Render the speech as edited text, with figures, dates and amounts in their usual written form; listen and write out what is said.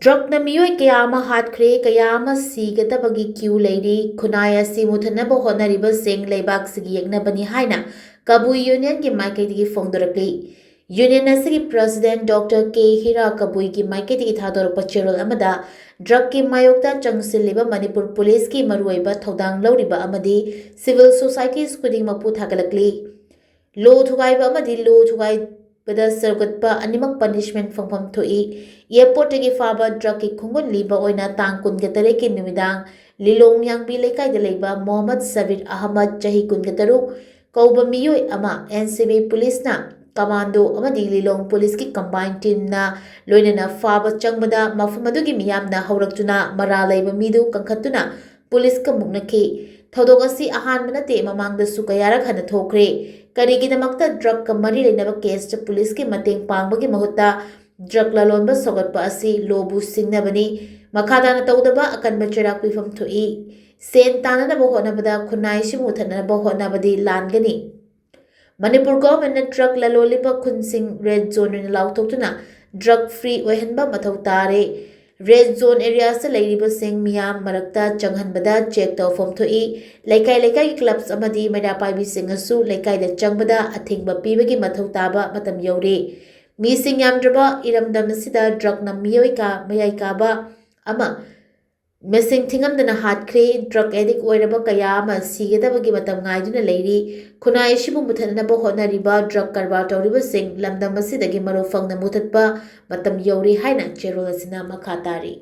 ड्रग्ना मियोय कया अमा हाटख्रे कया अमा सीगदबगी क्यू लेरी खुनाय असि मुथनब होनरिब सेंग लेबाक सिगी यeknabani haina kabui union की माइकैदगी फोंदरकली यूनियन असि प्रेसिडेंट डॉक्टर के हिरा कबुई की माइकैदगी थादोरप चेरोल अमदा ड्रग की मायोक्ता चंगसिलिब मणिपुर पुलिस की मरुइब थौदांग लौरिब अमदी सिविल सोसाइटी स्कुदिंग मपु थागलकली लो थुगाइब अमदी लो थुगाइ सरगतपा अनिमक पनिशमेंट फंगफम थोई एयरपोर्ट की फाब ड्रग की खुंगुन लीब ओइना तांग कुनगतरे की निमिदांग लिलोंग यांगबी लेकाइद लेबा मोहम्मद सबीर अहमद चही कुनगतरु कौब मियोय अमा एनसीबी पुलिस ना कमांडो अमदी लिलोंग पुलिस की कंबाइन टीम ना लोइनना फाब चंगबदा मफमदुगी मियामना हौरक्तुना मरा लेब मीदु कंखतुना पुलिस का मुक्नखी थौदोक असि अहानब नते ममांगदसु कयारक हन थोखरे करिगिदमक्ता ड्रग का मरी लेनब केस पुलिस की मतेंग पांगबगी महुत्ता ड्रग ललोनब सोगतपा असि लोबु सिंगनबनी मखादाना तौदबा अकनब चेराक पिफम थोई सेन ताननब होनबदा खुनाय सिमुथनब होनबदी लानगनी मणिपुर गवर्नमेंट ड्रग ललोलिब खुनसिंग रेड जोन लाउथोक्तुना ड्रग फ्री ओहनब मथौ तारे रेड जोन एरिया से लेरिबसिंग मियाम मरक्ता चंगहनबदा चेक तौफम थोई लेकाई लेकाई क्लब्स अमदी मैदा पाइबिसिंग असु लेकाइदा चंगबदा अथिंगब पीबगी मथौ ताबा मतम यौरे मीसिंग यामद्रबा इरमदम सिदा ड्रग न मियोय का मयाई काबा अमा मेसिंग थिंगमदना हाटख्रे ड्रग एडिक ओइरब कया अमा सिगदबगी मतम गाइदुना लेरी खुनाय सिबु मुथननब होनरिबा ड्रग करबा तौरिबसिंग लमदम सिदगी मरो फंगना मुथतपा मतम यौरे हाइना चेरोल सिना मखा तारी।